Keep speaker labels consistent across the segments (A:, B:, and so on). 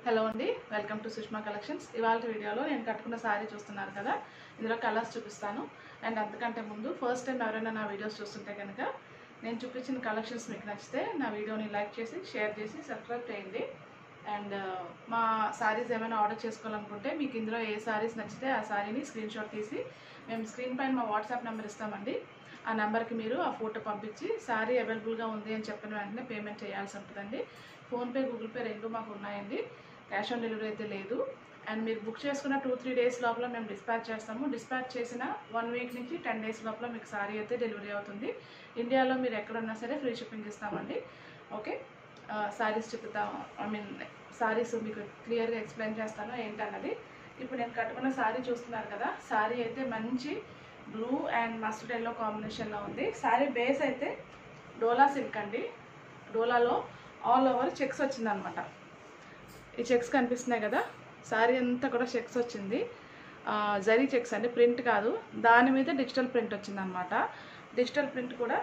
A: Hello అండి, welcome to Sushma collections. ఇవాళ వీడియోలో నేను కట్టుకున్న సారీ చూస్తున్నారు కదా, ఇందులో కలర్స్ చూపిస్తాను. అండ్ అంతకంటే ముందు ఫస్ట్ టైం ఎవరైనా నా వీడియోస్ చూస్తుంటే కనుక నేను చూపించిన కలెక్షన్స్ మీకు నచ్చితే నా వీడియోని లైక్ చేసి షేర్ చేసి సబ్స్క్రైబ్ చేయండి. అండ్ మా సారీస్ ఏమైనా ఆర్డర్ చేసుకోవాలనుకుంటే మీకు ఇందులో ఏ సారీస్ నచ్చితే ఆ సారీని స్క్రీన్ షాట్ తీసి మేము స్క్రీన్ పైన మా వాట్సాప్ నెంబర్ ఇస్తామండి. ఆ నెంబర్కి మీరు ఆ ఫోటో పంపించి సారీ అవైలబుల్గా ఉంది అని చెప్పిన వెంటనే పేమెంట్ చేయాల్సి ఉంటుందండి. ఫోన్పే, గూగుల్ పే రెండు మాకు ఉన్నాయండి. క్యాష్ ఆన్ డెలివరీ అయితే లేదు. అండ్ మీరు బుక్ చేసుకున్న 2-3 డేస్ లోపల మేము డిస్పాచ్ చేస్తాము. డిస్పాచ్ చేసిన 1 వీక్ నుంచి 10 డేస్ లోపల మీకు సారీ అయితే డెలివరీ అవుతుంది. ఇండియాలో మీరు ఎక్కడున్నా సరే ఫ్రీ షిప్పింగ్ ఇస్తామండి. ఓకే, సారీస్ చూపుతాం. సారీస్ మీకు క్లియర్గా ఎక్స్ప్లెయిన్ చేస్తాను ఏంటన్నది. ఇప్పుడు నేను కట్టుకున్న సారీ చూస్తున్నారు కదా, సారీ అయితే మంచి బ్లూ అండ్ మస్టర్డ్ ఎల్లో కాంబినేషన్లో ఉంది. సారీ బేస్ అయితే డోలా సిల్క్ అండి. డోలాలో ఆల్ ఓవర్ చెక్స్ వచ్చిందనమాట. ఈ చెక్స్ కనిపిస్తున్నాయి కదా, సారీ అంతా కూడా చెక్స్ వచ్చింది. జరీ చెక్స్ అండి, ప్రింట్ కాదు. దాని మీద డిజిటల్ ప్రింట్ వచ్చిందనమాట. డిజిటల్ ప్రింట్ కూడా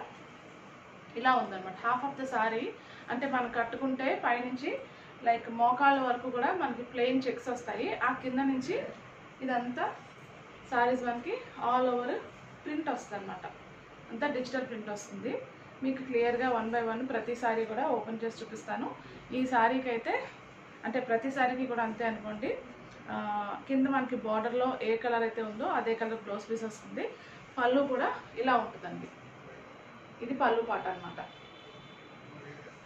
A: ఇలా ఉందన్నమాట. హాఫ్ ఆఫ్ ద సారీ అంటే మనం కట్టుకుంటే పైనుంచి లైక్ మోకాళ్ళ వరకు కూడా మనకి ప్లెయిన్ చెక్స్ వస్తాయి. ఆ కింద నుంచి ఇదంతా సారీస్ మనకి ఆల్ ఓవర్ ప్రింట్ వస్తుంది అనమాట. అంతా డిజిటల్ ప్రింట్ వస్తుంది. మీకు క్లియర్గా 1 by 1 ప్రతి సారీ కూడా ఓపెన్ చేసి చూపిస్తాను. ఈ సారీకి అయితే అంటే ప్రతి సారీకి కూడా అంతే అనుకోండి. కింద మనకి బార్డర్లో ఏ కలర్ అయితే ఉందో అదే కలర్ బ్లౌజ్ పీస్ వస్తుంది. పళ్ళు కూడా ఇలా ఉంటుందండి. ఇది పళ్ళు పాట అనమాట.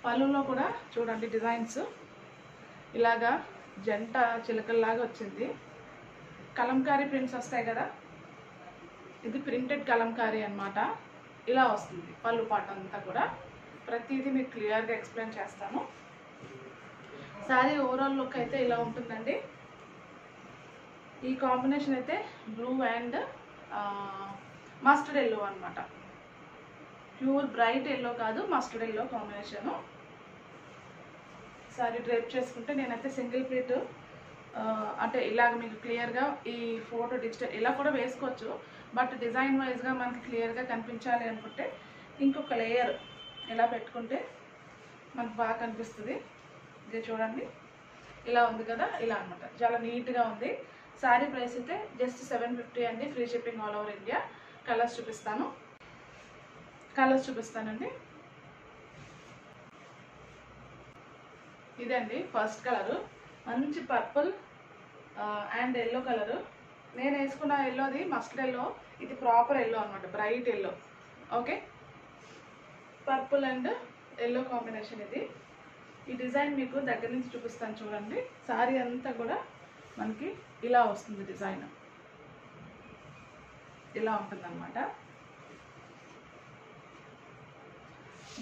A: పళ్ళులో కూడా చూడండి డిజైన్స్ ఇలాగా జంట చిలకల్లాగా వచ్చింది. కలంకారీ ప్రింట్స్ వస్తాయి కదా, ఇది ప్రింటెడ్ కలంకారీ అనమాట. ఇలా వస్తుంది పళ్ళు పాట అంతా కూడా. ప్రతిదీ మీకు క్లియర్గా ఎక్స్ప్లెయిన్ చేస్తాను. సారీ ఓవరాల్ లుక్ అయితే ఇలా ఉంటుందండి. ఈ కాంబినేషన్ అయితే బ్లూ అండ్ మస్టర్డ్ ఎల్లో అనమాట. ప్యూర్ బ్రైట్ ఎల్లో కాదు, మస్టర్డ్ ఎల్లో కాంబినేషను. సారీ డ్రైప్ చేసుకుంటే నేనైతే సింగిల్ ప్లీట్ అంటే ఇలాగ మీకు క్లియర్గా ఈ ఫోటో డిజిటల్ ఇలా కూడా వేసుకోవచ్చు. బట్ డిజైన్ వైజ్గా మనకి క్లియర్గా కనిపించాలి అనుకుంటే ఇంకొక లేయర్ ఇలా పెట్టుకుంటే మనకు బాగా కనిపిస్తుంది. ఇది చూడండి ఇలా ఉంది కదా, ఇలా అనమాట. చాలా నీట్గా ఉంది. శారీ ప్రైస్ అయితే జస్ట్ 750 అండి. Free shipping all over India. Colours చూపిస్తానండి. ఇదండి ఫస్ట్ కలరు, మంచి పర్పుల్ అండ్ ఎల్లో కలరు. నేను వేసుకున్న ఎల్లోది మస్టర్డ్ ఎల్లో, ఇది ప్రాపర్ ఎల్లో అనమాట, bright yellow. Okay, purple and yellow combination ఇది. ఈ డిజైన్ మీకు దగ్గర నుంచి చూపిస్తాను చూడండి. సారీ అంతా కూడా మనకి ఇలా వస్తుంది. డిజైన్ ఇలా ఉంటుందన్నమాట.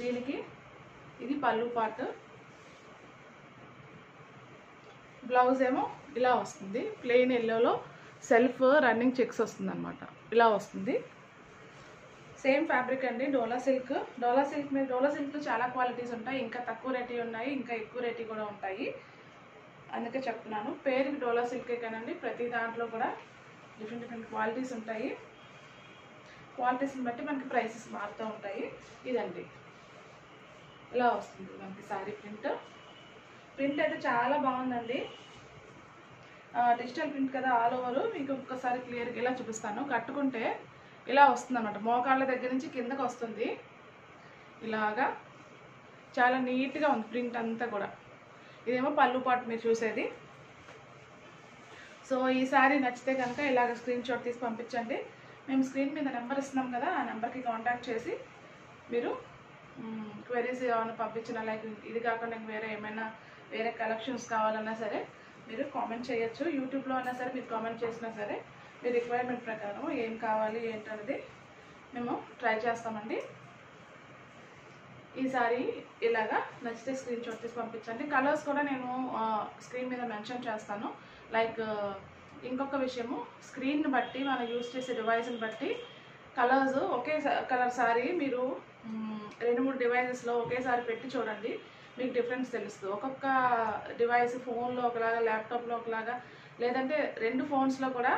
A: దీనికి ఇది పళ్ళు పార్ట్. బ్లౌజ్ ఏమో ఇలా వస్తుంది. ప్లెయిన్ ఎల్లోలో సెల్ఫ్ రన్నింగ్ చెక్స్ వస్తుంది అనమాట. ఇలా వస్తుంది. సేమ్ ఫ్యాబ్రిక్ అండి, డోలా సిల్క్. డోలా సిల్క్లో చాలా క్వాలిటీస్ ఉంటాయి. ఇంకా తక్కువ రేట్ ఉన్నాయి, ఇంకా ఎక్కువ రేట్ కూడా ఉంటాయి. అందుకే చెప్తున్నాను. పేరుకి డోలా సిల్కే కానండి, ప్రతి దాంట్లో కూడా డిఫరెంట్ క్వాలిటీస్ ఉంటాయి. క్వాలిటీస్ని బట్టి మనకి ప్రైసెస్ మారుతూ ఉంటాయి. ఇదండి ఇలా వస్తుంది మనకి సారీ ప్రింట్ అయితే చాలా బాగుందండి. డిజిటల్ ప్రింట్ కదా ఆల్ ఓవర్. మీకు ఒక్కసారి క్లియర్గా ఇలా చూపిస్తాను. కట్టుకుంటే ఇలా వస్తుంది అన్నమాట. మోకాళ్ళ దగ్గర నుంచి కిందకు వస్తుంది. ఇలాగా చాలా నీట్గా ఉంది ప్రింట్ అంతా కూడా. ఇదేమో పళ్ళు పాటు మీరు చూసేది. సో ఈ సారీ నచ్చితే కనుక ఇలాగ స్క్రీన్ షాట్ తీసి పంపించండి. మేము స్క్రీన్ మీద నెంబర్ ఇస్తున్నాం కదా, ఆ నెంబర్కి కాంటాక్ట్ చేసి మీరు క్వెరీస్ ఏమైనా పంపించినా, లైక్ ఇది కాకుండా వేరే కలెక్షన్స్ కావాలన్నా సరే మీరు కామెంట్ చేయొచ్చు. యూట్యూబ్లో అయినా సరే మీరు కామెంట్ చేసినా సరే మీ రిక్వైర్మెంట్ ప్రకారం ఏం కావాలి ఏంటనేది మేము ట్రై చేస్తామండి. ఈ సారీ ఇలాగా నచ్చితే స్క్రీన్ షాట్ తీసి పంపించండి. కలర్స్ కూడా నేను స్క్రీన్ మీద మెన్షన్ చేస్తాను. లైక్ ఇంకొక విషయము, స్క్రీన్ని బట్టి మనం యూజ్ చేసే డివైస్ని బట్టి కలర్స్ ఒకే కలర్ సారీ మీరు 2-3 డివైజెస్లో ఒకేసారి పెట్టి చూడండి, మీకు డిఫరెన్స్ తెలుస్తుంది. ఒక్కొక్క డివైస్ ఫోన్లో ఒకలాగా, ల్యాప్టాప్లో ఒకలాగా, లేదంటే 2 ఫోన్స్లో కూడా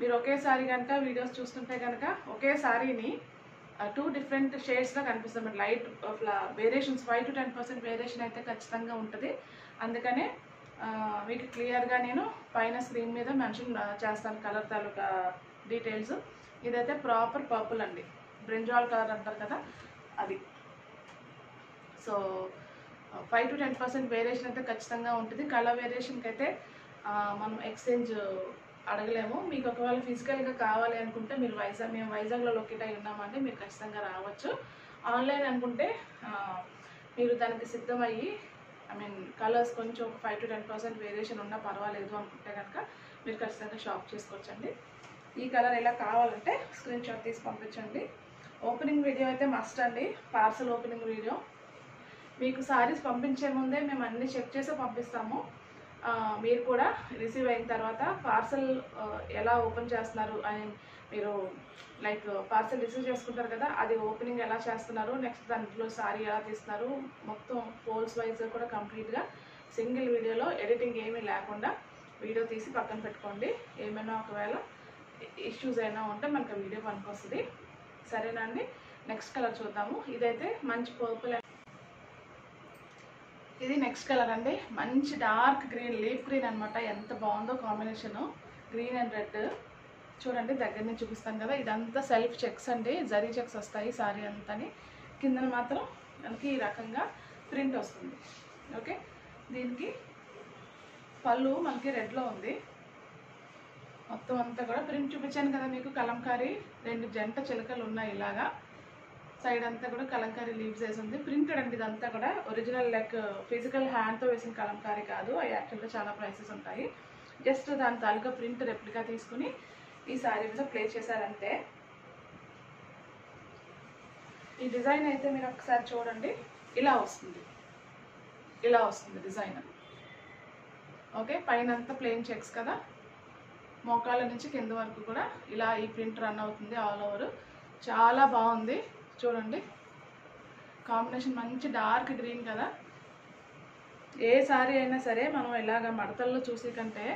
A: మీరు ఒకేసారి కనుక వీడియోస్ చూస్తుంటే కనుక ఒకే సారీని 2 డిఫరెంట్ షేడ్స్లో కనిపిస్తుంది. లైట్ వేరియేషన్స్ 5 to 10% వేరియేషన్ అయితే ఖచ్చితంగా ఉంటుంది. అందుకనే మీకు క్లియర్గా నేను పైన స్క్రీన్ మీద మెన్షన్ చేస్తాను కలర్ తాలూకా డీటెయిల్స్. ఇదైతే ప్రాపర్ పర్పుల్ అండి, బ్రింజాల్ కలర్ అంటారు కదా అది. సో 5 to 10% వేరియేషన్ అయితే ఖచ్చితంగా ఉంటుంది. కలర్ వేరియేషన్కి అయితే మనం ఎక్స్చేంజ్ అడగలేము. మీకు ఒకవేళ ఫిజికల్గా కావాలి అనుకుంటే మీరు మేము వైజాగ్లో లొకేట్ అయి ఉన్నామంటే మీరు ఖచ్చితంగా రావచ్చు. ఆన్లైన్ అనుకుంటే మీరు దానికి సిద్ధమయ్యి కలర్స్ కొంచెం ఒక 5 to 10% వేరియేషన్ ఉన్నా పర్వాలేదు అనుకుంటే కనుక మీరు ఖచ్చితంగా షాప్ చేసుకోవచ్చండి. ఈ కలర్ ఎలా కావాలంటే స్క్రీన్ షాట్ తీసి పంపించండి. ఓపెనింగ్ వీడియో అయితే మస్ట్ అండి, పార్సల్ ఓపెనింగ్ వీడియో. మీకు సారీస్ పంపించే ముందే మేము అన్నీ చెక్ చేసి పంపిస్తాము. మీరు కూడా రిసీవ్ అయిన తర్వాత పార్సల్ ఎలా ఓపెన్ చేస్తున్నారు అని మీరు లైక్ పార్సల్ రిసీవ్ చేసుకుంటారు కదా, అది ఓపెనింగ్ ఎలా చేస్తున్నారు, నెక్స్ట్ దాంట్లో సారీ ఎలా తీస్తున్నారు, మొత్తం ఫోల్స్ వైజ్ కూడా కంప్లీట్గా సింగిల్ వీడియోలో ఎడిటింగ్ ఏమీ లేకుండా వీడియో తీసి పక్కన పెట్టుకోండి. ఏమైనా ఒకవేళ ఇష్యూస్ అయినా ఉంటే మనకు వీడియో పనికొస్తుంది. సరేనా అండి? నెక్స్ట్ కలర్ చూద్దాము. ఇదైతే మంచి పర్పుల్. ఇది నెక్స్ట్ కలర్ అండి, మంచి డార్క్ గ్రీన్, లీఫ్ గ్రీన్ అనమాట. ఎంత బాగుందో కాంబినేషను, గ్రీన్ అండ్ రెడ్. చూడండి దగ్గర నుంచి చూపిస్తాను కదా, ఇదంతా సెల్ఫ్ చెక్స్ అండి, జరీ చెక్స్ వస్తాయి సారీ అంతని. కిందన మాత్రం మనకి ఈ రకంగా ప్రింట్ వస్తుంది. ఓకే, దీనికి పళ్ళు మనకి రెడ్లో ఉంది. మొత్తం అంతా కూడా ప్రింట్ చూపించాను కదా మీకు, కలంకారీ 2 జంట చిలకలు ఉన్నాయి ఇలాగా. సైడ్ అంతా కూడా కలంకారీ లీవ్స్ వేసి ఉంది. ప్రింటెడ్ అండి ఇదంతా కూడా, ఒరిజినల్ లైక్ ఫిజికల్ హ్యాండ్తో వేసిన కలంకారీ కాదు. అవి యాక్చువల్గా చాలా ప్రైసెస్ ఉంటాయి. జస్ట్ దాని తాలూకా ప్రింట్ రెప్లికా తీసుకుని ఈ శారీ మీద ప్లే చేశారంతే. ఈ డిజైన్ అయితే మీరు ఒకసారి చూడండి, ఇలా వస్తుంది, ఇలా వస్తుంది డిజైన్. ఓకే, పైన అంతా ప్లెయిన్ చెక్స్ కదా, మోకాళ్ళ నుంచి కింద వరకు కూడా ఇలా ఈ ప్రింట్ రన్ అవుతుంది ఆల్ ఓవర్. చాలా బాగుంది చూడండి, కాంబినేషన్ మంచి డార్క్ గ్రీన్ కదా. ఏ సారీ అయినా సరే మనం ఇలాగ మడతల్లో చూసి కంటే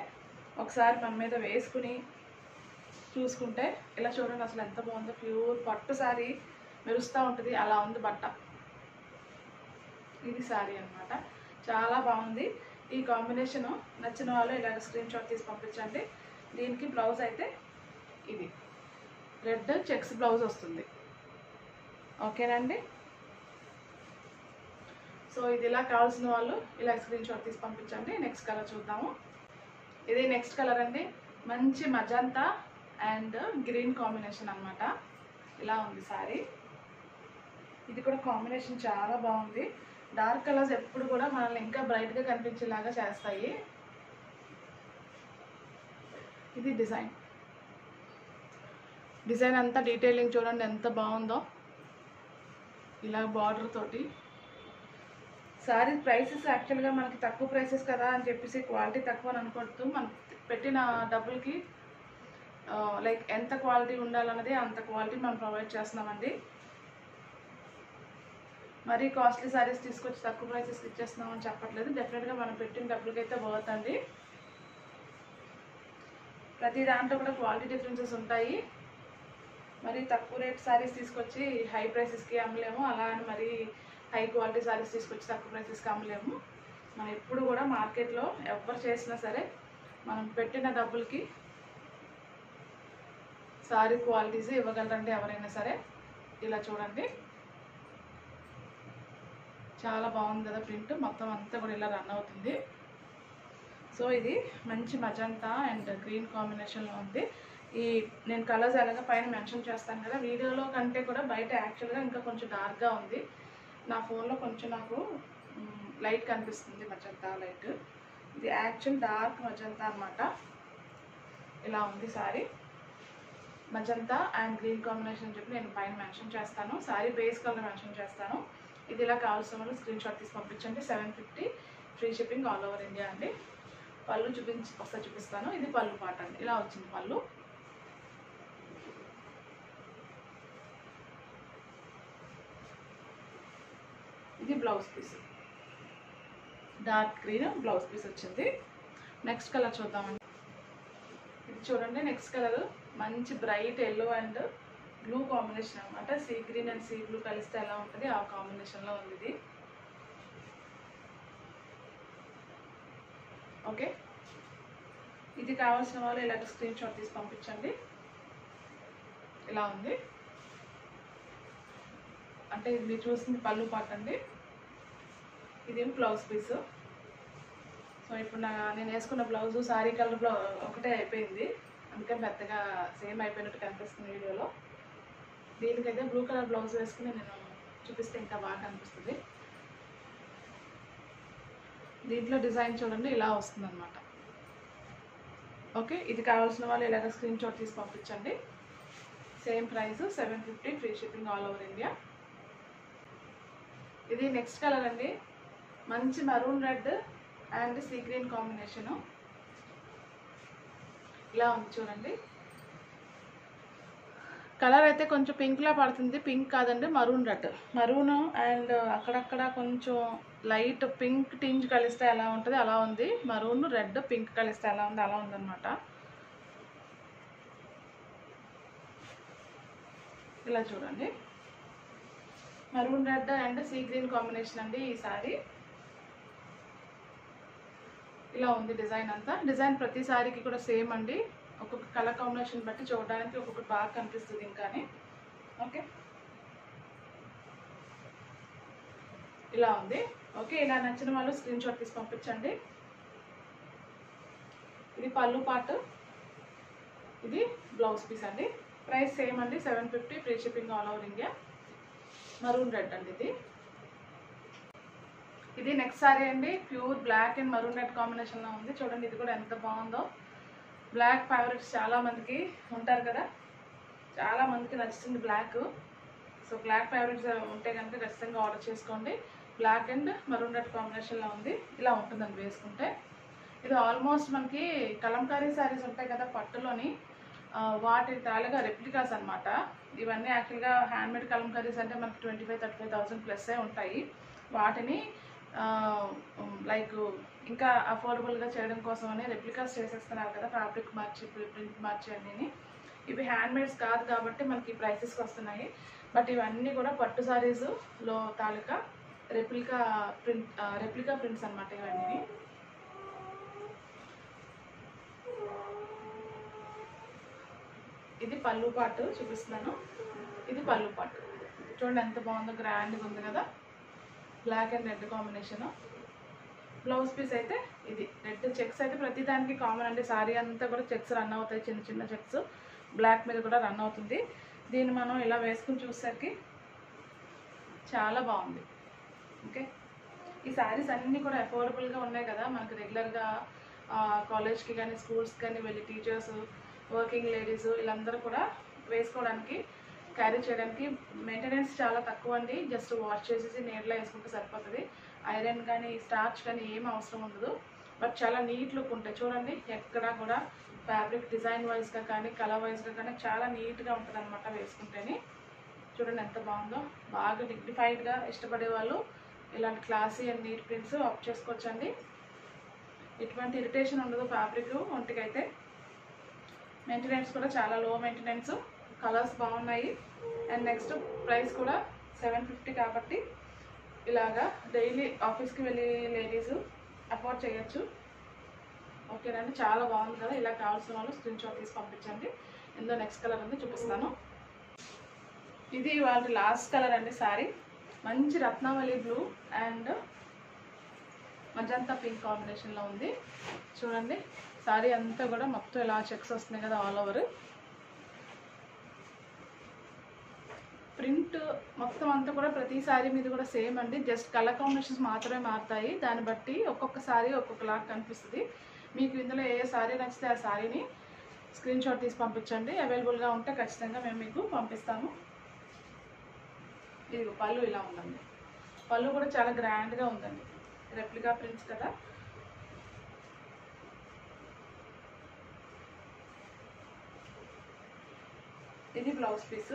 A: ఒకసారి మన మీద వేసుకుని చూసుకుంటే ఇలా చూడండి అసలు ఎంత బాగుందో. ప్యూర్ పట్టు సారీ మెరుస్తూ ఉంటుంది, అలా ఉంది బట్ట. ఇది సారీ అనమాట, చాలా బాగుంది. ఈ కాంబినేషను నచ్చిన వాళ్ళు ఇలాగ స్క్రీన్ షాట్ తీసి పంపించండి. దీనికి బ్లౌజ్ అయితే ఇది రెడ్ చెక్స్ బ్లౌజ్ వస్తుంది. ఓకేనండి, సో ఇది ఇలా కావాల్సిన వాళ్ళు ఇలా స్క్రీన్ షాట్ తీసి పంపించండి. నెక్స్ట్ కలర్ చూద్దాము. ఇది నెక్స్ట్ కలర్ అండి, మంచి మజంతా అండ్ గ్రీన్ కాంబినేషన్ అనమాట. ఇలా ఉంది సారీ. ఇది కూడా కాంబినేషన్ చాలా బాగుంది. డార్క్ కలర్స్ ఎప్పుడు కూడా మనల్ని ఇంకా బ్రైట్గా కనిపించేలాగా చేస్తాయి. ఇది డిజైన్ అంతా డీటెయిలింగ్ చూడండి ఎంత బాగుందో, ఇలా బార్డర్ తోటి. సారీ ప్రైసెస్ యాక్చువల్గా మనకి తక్కువ ప్రైసెస్ కదా అని చెప్పేసి క్వాలిటీ తక్కువ అని అనుకోవద్దు. మనం పెట్టిన డబ్బులకి లైక్ ఎంత క్వాలిటీ ఉండాలన్నది అంత క్వాలిటీ మనం ప్రొవైడ్ చేస్తున్నామండి. మరీ కాస్ట్లీ సారీస్ తీసుకొచ్చి తక్కువ ప్రైసెస్కి ఇచ్చేస్తున్నామని చెప్పట్లేదు. డెఫినెట్గా మనం పెట్టిన డబ్బులకైతే పోతండి. ప్రతి దాంట్లో కూడా క్వాలిటీ డిఫరెన్సెస్ ఉంటాయి. మరి తక్కువ రేట్ సారీస్ తీసుకొచ్చి హై ప్రైసెస్కి అమ్మలేము, అలా అని మరి హై క్వాలిటీ సారీస్ తీసుకొచ్చి తక్కువ ప్రైసెస్కి అమ్మలేము. మనం ఎప్పుడు కూడా మార్కెట్లో ఎవరు చేసినా సరే మనం పెట్టిన డబ్బులకి సారీ క్వాలిటీస్ ఇవ్వగలరండి ఎవరైనా సరే. ఇలా చూడండి చాలా బాగుంది కదా ప్రింట్, మొత్తం అంతా కూడా ఇలా రన్ అవుతుంది. సో ఇది మంచి మజంతా అండ్ గ్రీన్ కాంబినేషన్లో ఉంది. నేను కలర్స్ ఎలాగ పైన మెన్షన్ చేస్తాను కదా, వీడియోలో కంటే కూడా బయట యాక్చువల్గా ఇంకా కొంచెం డార్క్గా ఉంది. నా ఫోన్లో కొంచెం నాకు లైట్ కనిపిస్తుంది, మజంతా లైట్. ఇది యాక్చువల్ డార్క్ మజంతా అనమాట. ఇలా ఉంది sorry, magenta and green combination చెప్పి నేను పైన మెన్షన్ చేస్తాను. సారీ బేస్ కలర్ మెన్షన్ చేస్తాను. ఇది ఇలా కావాల్సిన వాళ్ళు స్క్రీన్ షాట్ తీసి పంపించండి. 750 free shipping all over India అండి. పళ్ళు ఒకసారి చూపిస్తాను. ఇది పళ్ళు పాట అండి, ఇలా వచ్చింది పళ్ళు. ఇది blouse piece, dark green blouse piece వచ్చింది. నెక్స్ట్ కలర్ చూద్దామండి. ఇది చూడండి నెక్స్ట్ కలర్ మంచి bright yellow and blue combination అనమాట. Sea green and sea blue కలిస్తే ఎలా ఉంటుంది ఆ కాంబినేషన్లో ఉంది ఇది. ఓకే, ఇది కావాల్సిన వాళ్ళు ఇలాగ స్క్రీన్ షాట్ తీసి పంపించండి. ఇలా ఉంది అంటే ఇది మీరు చూసింది పళ్ళు పాట అండి, ఇదేం బ్లౌజ్ పీసు. సో ఇప్పుడు నేను వేసుకున్న బ్లౌజు సారీ కలర్ ఒకటే అయిపోయింది, అందుకని పెద్దగా సేమ్ అయిపోయినట్టు కనిపిస్తుంది వీడియోలో. దీనికైతే బ్లూ కలర్ బ్లౌజ్ వేసుకుని నేను చూపిస్తే ఇంకా బాగా కనిపిస్తుంది. దీంట్లో డిజైన్ చూడండి ఇలా వస్తుంది అనమాట. ఓకే, ఇది కావాల్సిన వాళ్ళు ఇలాగ స్క్రీన్ షాట్ తీసి పంపించండి. Same price 750, free shipping all over India. ఇది నెక్స్ట్ కలర్ అండి, మంచి maroon red and sea green combination. ఇలా ఉంది చూడండి. కలర్ అయితే కొంచెం పింక్లా పడుతుంది, పింక్ కాదండి మరూన్ రెడ్. మరూన్ అండ్ అక్కడక్కడ కొంచెం లైట్ పింక్ టింజ్ కలిస్తే ఎలా ఉంటుంది అలా ఉంది. మరూన్ రెడ్ పింక్ కలిస్తే ఎలా ఉంది అలా ఉందన్నమాట. ఇలా చూడండి, maroon red and sea green combination అండి ఈ సారీ. ఇలా ఉంది డిజైన్ అంతా. డిజైన్ ప్రతి సారీకి కూడా సేమ్ అండి, ఒక్కొక్క కలర్ కాంబినేషన్ బట్టి చూడడానికి ఒక్కొక్కటి బాగా కనిపిస్తుంది ఇంకానే. ఓకే, ఇలా ఉంది. ఓకే, ఇలా నచ్చిన వాళ్ళు స్క్రీన్ షాట్ తీసి పంపించండి. ఇది పళ్ళు పార్ట్, ఇది బ్లౌజ్ పీస్ అండి. ప్రైస్ సేమ్ అండి, 750, free shipping all over India. Maroon red అండి ఇది. ఇది నెక్స్ట్ సారీ అండి, pure black and maroon red కాంబినేషన్లో ఉంది. చూడండి ఇది కూడా ఎంత బాగుందో. బ్లాక్ ఫేవరెట్స్ చాలా మందికి ఉంటారు కదా, చాలా మందికి నచ్చుతుంది బ్లాక్. సో బ్లాక్ ఫేవరెట్స్ ఉంటే కనుక ఖచ్చితంగా ఆర్డర్ చేసుకోండి. బ్లాక్ అండ్ మరూన్ రెడ్ కాంబినేషన్లో ఉంది. ఇలా ఉంటుందండి వేసుకుంటే. ఇది ఆల్మోస్ట్ మనకి కలంకారీ శారీస్ ఉంటాయి కదా పట్టులోని, వాటి తాలుగా రెప్లికాస్ అనమాట. ఇవన్నీ యాక్చువల్గా హ్యాండ్మేడ్ కలంకారీస్ అంటే మనకి 25,000-35,000 ప్లస్సే ఉంటాయి. వాటిని లైక్ ఇంకా అఫోర్డబుల్గా చేయడం కోసం అని రెప్లికాస్ చేసేస్తున్నారు కదా, ఫ్యాబ్రిక్ మార్చి ప్రింట్ మార్చి అన్నీ. ఇవి హ్యాండ్మేడ్స్ కాదు కాబట్టి మనకి ప్రైసెస్కి వస్తున్నాయి. బట్ ఇవన్నీ కూడా పట్టు సారీస్లో తాలూకా రెప్లికా ప్రింట్స్ అనమాట ఇవన్నీ. ఇది పళ్ళు పాటు చూపిస్తున్నాను, ఇది పళ్ళు పాటు. చూడండి ఎంత బాగుందో, గ్రాండ్గా ఉంది కదా, black and red combination. Blouse piece అయితే ఇది రెడ్ చెక్స్ అయితే ప్రతి దానికి కామన్ అండి. సారీ అంతా కూడా చెక్స్ రన్ అవుతాయి, చిన్న చిన్న చెక్స్. బ్లాక్ మీద కూడా రన్ అవుతుంది. దీన్ని మనం ఇలా వేసుకుని చూసేసరికి చాలా బాగుంది. ఓకే, ఈ శారీస్ అన్నీ కూడా అఫోర్డబుల్గా ఉన్నాయి కదా, మనకు రెగ్యులర్గా కాలేజ్కి కానీ స్కూల్స్కి కానీ వెళ్ళి టీచర్స్, వర్కింగ్ లేడీస్ వీళ్ళందరూ కూడా వేసుకోవడానికి, క్యారీ చేయడానికి మెయింటెనెన్స్ చాలా తక్కువ అండి. జస్ట్ వాష్ చేసేసి నీటిలో వేసుకుంటే సరిపోతుంది. ఐరన్ కానీ స్టార్చ్ కానీ ఏం అవసరం ఉండదు. బట్ చాలా నీట్ లుక్ ఉంటాయి చూడండి. ఎక్కడా కూడా ఫ్యాబ్రిక్ డిజైన్ వైజ్గా కానీ కలర్ వైజ్గా కానీ చాలా నీట్గా ఉంటుంది అనమాట వేసుకుంటేనే. చూడండి ఎంత బాగుందో. బాగా డిగ్నిఫైడ్గా ఇష్టపడే వాళ్ళు ఇలాంటి క్లాసీ అండ్ నీట్ ప్రింట్స్ ఆప్ చేసుకోవచ్చండి. ఎటువంటి ఇరిటేషన్ ఉండదు ఫ్యాబ్రిక్ ఒంటికైతే. మెయింటెనెన్స్ కూడా చాలా లో మెయింటెనెన్స్. కలర్స్ బాగున్నాయి. అండ్ నెక్స్ట్ ప్రైస్ కూడా 750 కాబట్టి ఇలాగా డైలీ ఆఫీస్కి వెళ్ళి లేడీస్ అఫోర్డ్ చేయొచ్చు. ఓకేనండి, చాలా బాగుంది కదా. ఇలా కావాల్సిన వాళ్ళు స్క్రీన్ షాట్ తీసి పంపించండి. ఇందులో నెక్స్ట్ కలర్ ఉంది చూపిస్తాను. ఇది వాళ్ళ లాస్ట్ కలర్ అండి. సారీ మంచి రత్నావళి బ్లూ అండ్ మజంతా పింక్ కాంబినేషన్లో ఉంది. చూడండి సారీ అంతా కూడా మొత్తం ఇలా చెక్స్ వస్తున్నాయి కదా ఆల్ ఓవర్. ప్రింట్ మొత్తం అంతా కూడా ప్రతి సారీ మీద కూడా సేమ్ అండి. జస్ట్ కలర్ కాంబినేషన్స్ మాత్రమే మారుతాయి. దాన్ని బట్టి ఒక్కొక్క సారీ ఒక్కొక్కలాగా కనిపిస్తుంది. మీకు ఇందులో ఏ సారీ నచ్చితే ఆ సారీని స్క్రీన్ షాట్ తీసి పంపించండి. అవైలబుల్గా ఉంటే ఖచ్చితంగా మేము మీకు పంపిస్తాము. ఇది పళ్ళు ఇలా ఉందండి. పళ్ళు కూడా చాలా గ్రాండ్గా ఉందండి. రెప్లికా ప్రింట్స్ కదా. ఇది బ్లౌజ్ పీస్.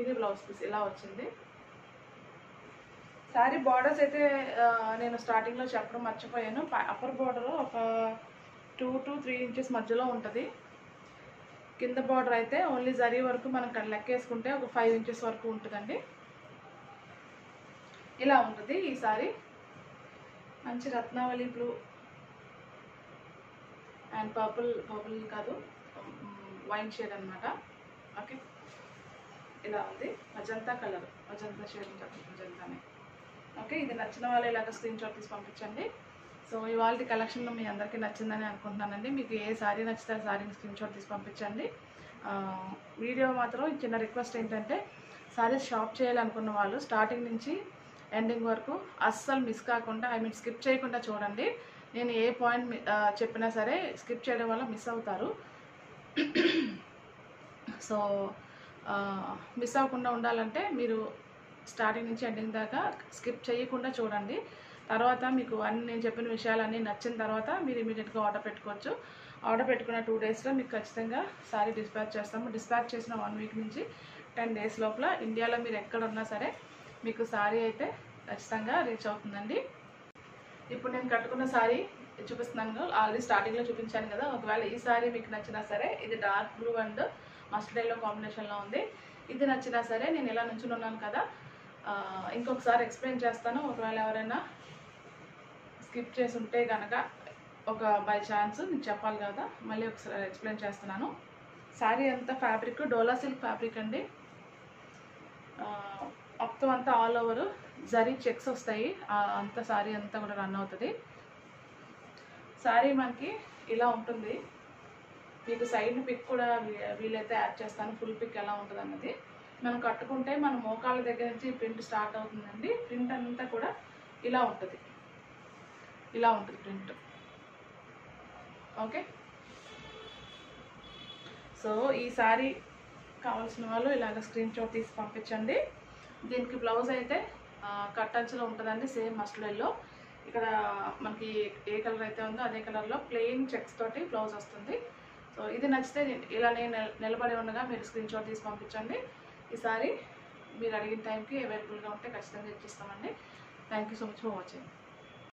A: ఇది బ్లౌజ్ పీస్ ఇలా వచ్చింది. సారీ బార్డర్స్ అయితే నేను స్టార్టింగ్లో చెప్పడం మర్చిపోయాను. అప్పర్ బార్డర్ ఒక 2 to 3 ఇంచెస్ మధ్యలో ఉంటుంది. కింద బార్డర్ అయితే ఓన్లీ జరీ వరకు మనం లెక్కేసుకుంటే ఒక 5 ఇంచెస్ వరకు ఉంటుందండి. ఇలా ఉంటుంది ఈ సారీ. మంచి రత్నావళి బ్లూ అండ్ పర్పుల్ కాదు, వైన్ షేడ్ అనమాట. ఓకే, ఇలా ఉంది. మజంతా కలర్, మజంతా షేడ్ ఉంటుంది, మజంతానే. ఓకే, ఇది నచ్చిన వాళ్ళు ఇలాగ స్క్రీన్ షాట్ తీసి పంపించండి. సో ఇవాళ కలెక్షన్ మీ అందరికీ నచ్చిందని అనుకుంటున్నానండి. మీకు ఏ శారీ నచ్చితే ఆ శారీని స్క్రీన్ షాట్ తీసి పంపించండి. వీడియో మాత్రం చిన్న రిక్వెస్ట్ ఏంటంటే, శారీస్ షాప్ చేయాలనుకున్న వాళ్ళు స్టార్టింగ్ నుంచి ఎండింగ్ వరకు అస్సలు మిస్ కాకుండా, స్కిప్ చేయకుండా చూడండి. నేను ఏ పాయింట్ చెప్పినా సరే స్కిప్ చేయడం వల్ల మిస్ అవుతారు. సో మిస్ అవ్వకుండా ఉండాలంటే మీరు స్టార్టింగ్ నుంచి ఎండింగ్ దాకా స్కిప్ చేయకుండా చూడండి. తర్వాత మీకు నేను చెప్పిన విషయాలన్నీ నచ్చిన తర్వాత మీరు ఇమీడియట్గా ఆర్డర్ పెట్టుకోవచ్చు. ఆర్డర్ పెట్టుకున్న 2 డేస్లో మీకు ఖచ్చితంగా శారీ డిస్పాచ్ చేస్తాము. డిస్పాచ్ చేసిన 1 వీక్ నుంచి 10 డేస్ లోపల ఇండియాలో మీరు ఎక్కడున్నా సరే మీకు శారీ అయితే ఖచ్చితంగా రీచ్ అవుతుందండి. ఇప్పుడు నేను కట్టుకున్న శారీ చూపిస్తున్నాను. ఆల్రెడీ స్టార్టింగ్లో చూపించాను కదా. ఒకవేళ ఈ శారీ మీకు నచ్చినా సరే, ఇది dark blue and mustard yellow కాంబినేషన్లో ఉంది. ఇది నచ్చినా సరే నేను ఇలా నుంచుని ఉన్నాను కదా, ఇంకొకసారి ఎక్స్ప్లెయిన్ చేస్తాను. ఒకవేళ ఎవరైనా స్కిప్ చేసి ఉంటే కనుక, ఒక బై ఛాన్స్ నేను చెప్పాలి కదా, మళ్ళీ ఒకసారి ఎక్స్ప్లెయిన్ చేస్తున్నాను. శారీ అంతా ఫ్యాబ్రిక్ డోలా సిల్క్ ఫ్యాబ్రిక్ అండి. మొత్తం అంతా ఆల్ ఓవర్ జరీ చెక్స్ వస్తాయి. అంత శారీ అంతా కూడా రన్ అవుతుంది. శారీ మనకి ఇలా ఉంటుంది. మీకు సైడ్ పిక్ కూడా వీలైతే యాడ్ చేస్తాను, ఫుల్ పిక్ ఎలా ఉంటుంది అన్నది. మనం కట్టుకుంటే మన మోకాళ్ళ దగ్గర నుంచి ప్రింట్ స్టార్ట్ అవుతుందండి. ప్రింట్ అంతా కూడా ఇలా ఉంటుంది, ఇలా ఉంటుంది ప్రింట్. ఓకే, సో ఈ శారీ కావాల్సిన వాళ్ళు ఇలాగ స్క్రీన్ షాట్ తీసి పంపించండి. దీనికి బ్లౌజ్ అయితే కట్టంచులో ఉంటుందండి, సేమ్ మస్టర్డ్ ఎల్లో. ఇక్కడ మనకి ఏ కలర్ అయితే ఉందో అదే కలర్లో ప్లెయిన్ చెక్స్ తోటి బ్లౌజ్ వస్తుంది. సో ఇది నచ్చితే ఇలా నేను నిలబడి ఉండగా మీరు స్క్రీన్ షాట్ తీసి పంపించండి. ఈసారి మీరు అడిగిన టైంకి అవైలబుల్గా ఉంటే ఖచ్చితంగా ఇచ్చిస్తామండి. Thank you so much for watching.